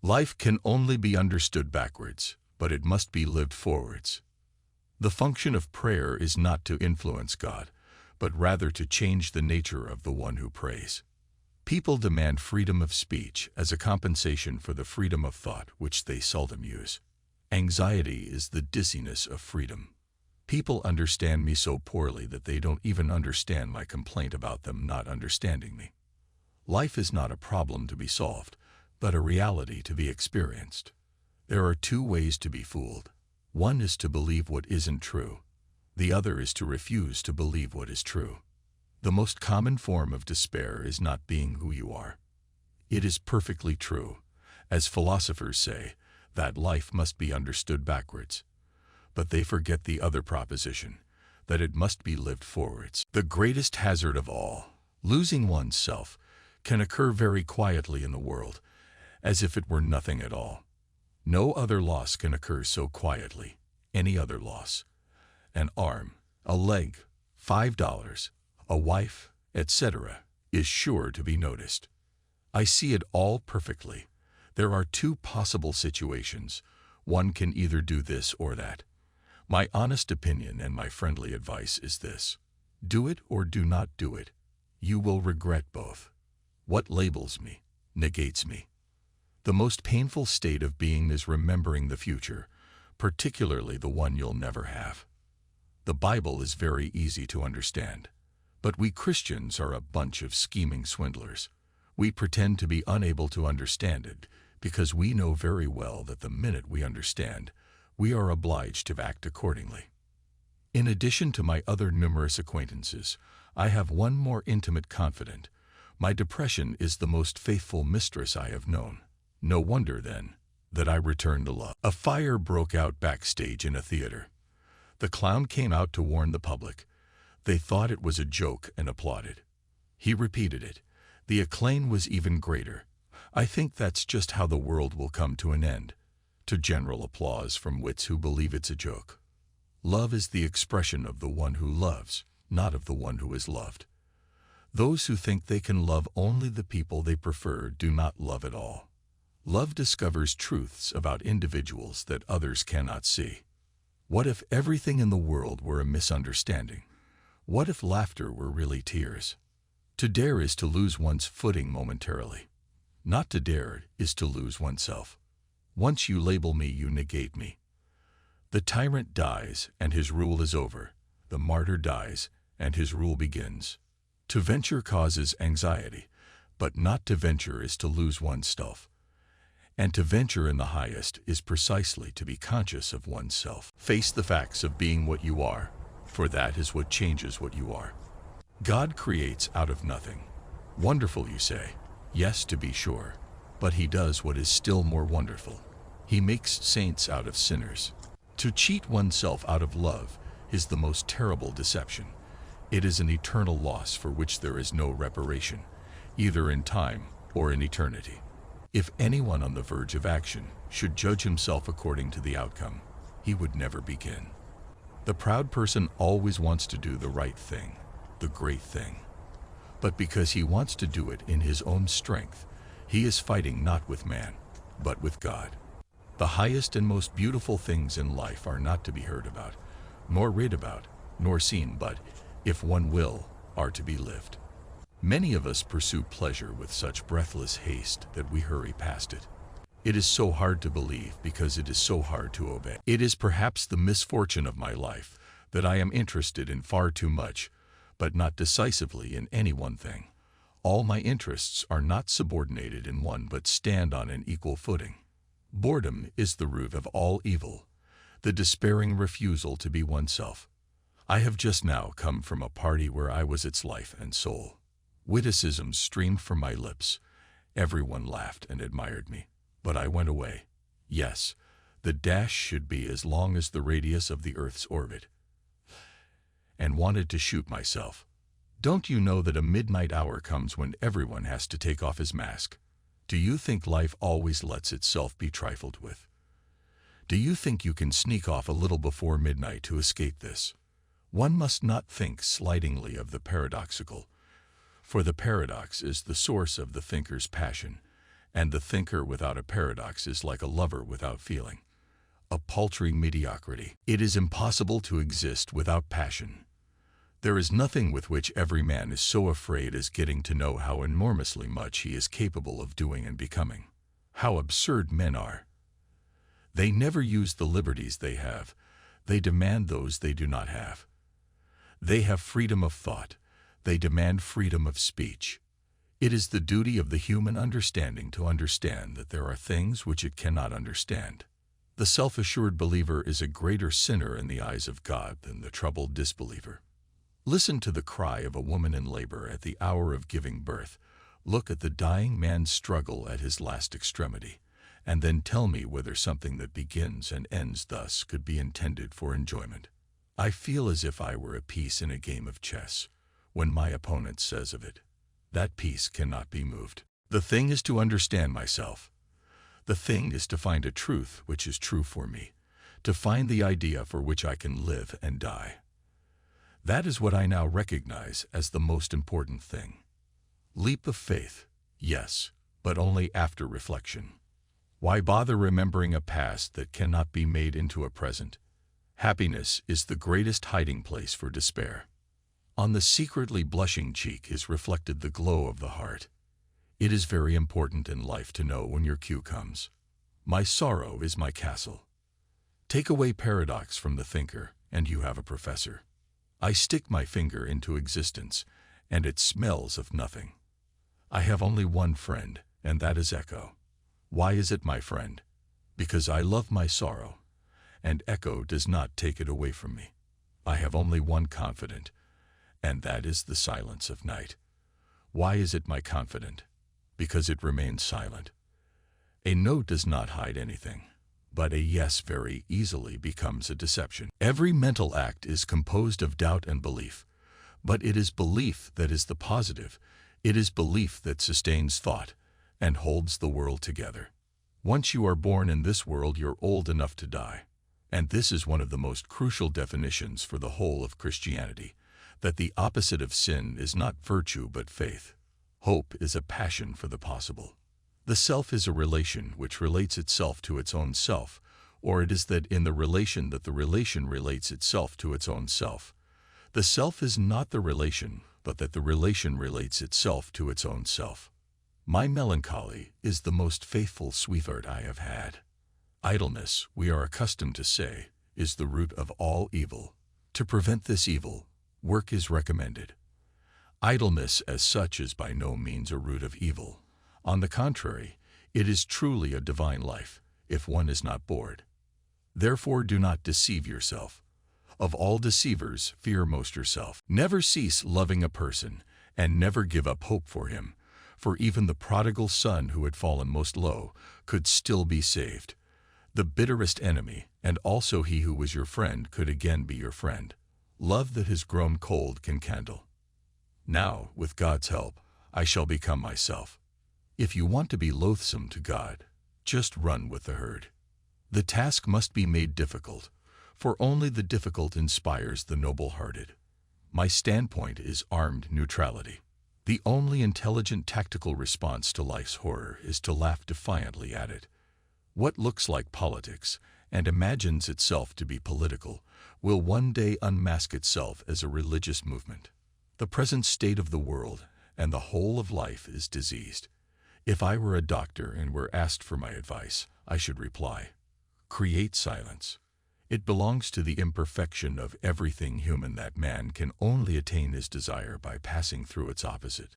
Life can only be understood backwards, but it must be lived forwards. The function of prayer is not to influence God, but rather to change the nature of the one who prays. People demand freedom of speech as a compensation for the freedom of thought, which they seldom use. Anxiety is the dizziness of freedom. People understand me so poorly that they don't even understand my complaint about them not understanding me. Life is not a problem to be solved, but a reality to be experienced. There are two ways to be fooled. One is to believe what isn't true. The other is to refuse to believe what is true. The most common form of despair is not being who you are. It is perfectly true, as philosophers say, that life must be understood backwards. But they forget the other proposition, that it must be lived forwards. The greatest hazard of all, losing one's self, can occur very quietly in the world, as if it were nothing at all. No other loss can occur so quietly, any other loss. An arm, a leg, $5, a wife, etc., is sure to be noticed. I see it all perfectly. There are two possible situations. One can either do this or that. My honest opinion and my friendly advice is this: do it or do not do it. You will regret both. What labels me, negates me. The most painful state of being is remembering the future, particularly the one you'll never have. The Bible is very easy to understand, but we Christians are a bunch of scheming swindlers. We pretend to be unable to understand it because we know very well that the minute we understand, we are obliged to act accordingly. In addition to my other numerous acquaintances, I have one more intimate confidant. My depression is the most faithful mistress I have known. No wonder, then, that I returned to love. A fire broke out backstage in a theater. The clown came out to warn the public. They thought it was a joke and applauded. He repeated it. The acclaim was even greater. I think that's just how the world will come to an end, to general applause from wits who believe it's a joke. Love is the expression of the one who loves, not of the one who is loved. Those who think they can love only the people they prefer do not love at all. Love discovers truths about individuals that others cannot see. What if everything in the world were a misunderstanding? What if laughter were really tears? To dare is to lose one's footing momentarily. Not to dare is to lose oneself. Once you label me, you negate me. The tyrant dies, and his rule is over. The martyr dies, and his rule begins. To venture causes anxiety, but not to venture is to lose oneself. And to venture in the highest is precisely to be conscious of oneself. Face the facts of being what you are, for that is what changes what you are. God creates out of nothing. Wonderful, you say. Yes, to be sure. But he does what is still more wonderful. He makes saints out of sinners. To cheat oneself out of love is the most terrible deception. It is an eternal loss for which there is no reparation, either in time or in eternity. If anyone on the verge of action should judge himself according to the outcome, he would never begin. The proud person always wants to do the right thing, the great thing. But because he wants to do it in his own strength, he is fighting not with man, but with God. The highest and most beautiful things in life are not to be heard about, nor read about, nor seen, but, if one will, are to be lived. Many of us pursue pleasure with such breathless haste that we hurry past it. It is so hard to believe because it is so hard to obey. It is perhaps the misfortune of my life that I am interested in far too much, but not decisively in any one thing. All my interests are not subordinated in one but stand on an equal footing. Boredom is the root of all evil, the despairing refusal to be oneself. I have just now come from a party where I was its life and soul. Witticisms streamed from my lips. Everyone laughed and admired me, but I went away. Yes, the dash should be as long as the radius of the Earth's orbit, and wanted to shoot myself. Don't you know that a midnight hour comes when everyone has to take off his mask? Do you think life always lets itself be trifled with? Do you think you can sneak off a little before midnight to escape this? One must not think slightingly of the paradoxical, for the paradox is the source of the thinker's passion, And the thinker without a paradox is like a lover without feeling, a paltry mediocrity. It is impossible to exist without passion. There is nothing with which every man is so afraid as getting to know how enormously much he is capable of doing and becoming. How absurd men are! They never use the liberties they have. They demand those they do not have. They have freedom of thought. They demand freedom of speech. It is the duty of the human understanding to understand that there are things which it cannot understand. The self-assured believer is a greater sinner in the eyes of God than the troubled disbeliever. Listen to the cry of a woman in labor at the hour of giving birth. Look at the dying man's struggle at his last extremity, and then tell me whether something that begins and ends thus could be intended for enjoyment. I feel as if I were a piece in a game of chess, when my opponent says of it, "That piece cannot be moved." The thing is to understand myself. The thing is to find a truth which is true for me, to find the idea for which I can live and die. That is what I now recognize as the most important thing. Leap of faith, yes, but only after reflection. Why bother remembering a past that cannot be made into a present? Happiness is the greatest hiding place for despair. On the secretly blushing cheek is reflected the glow of the heart. It is very important in life to know when your cue comes. My sorrow is my castle. Take away paradox from the thinker, and you have a professor. I stick my finger into existence, and it smells of nothing. I have only one friend, and that is Echo. Why is it my friend? Because I love my sorrow, and Echo does not take it away from me. I have only one confidant, and that is the silence of night. Why is it my confidant? Because it remains silent. A no does not hide anything, but a yes very easily becomes a deception. Every mental act is composed of doubt and belief, but it is belief that is the positive. It is belief that sustains thought and holds the world together. Once you are born in this world, you're old enough to die. And this is one of the most crucial definitions for the whole of Christianity, that the opposite of sin is not virtue but faith. Hope is a passion for the possible. The self is a relation which relates itself to its own self, or it is that in the relation that the relation relates itself to its own self. The self is not the relation, but that the relation relates itself to its own self. My melancholy is the most faithful sweetheart I have had. Idleness, we are accustomed to say, is the root of all evil. To prevent this evil, work is recommended. Idleness as such is by no means a root of evil. On the contrary, it is truly a divine life, if one is not bored. Therefore do not deceive yourself. Of all deceivers, fear most yourself. Never cease loving a person, and never give up hope for him, for even the prodigal son who had fallen most low could still be saved. The bitterest enemy, and also he who was your friend, could again be your friend. Love that has grown cold can kindle. Now, with God's help, I shall become myself. If you want to be loathsome to God, just run with the herd. The task must be made difficult, for only the difficult inspires the noble-hearted. My standpoint is armed neutrality. The only intelligent tactical response to life's horror is to laugh defiantly at it. What looks like politics and imagines itself to be political will one day unmask itself as a religious movement. The present state of the world and the whole of life is diseased. If I were a doctor and were asked for my advice, I should reply, create silence. It belongs to the imperfection of everything human that man can only attain his desire by passing through its opposite.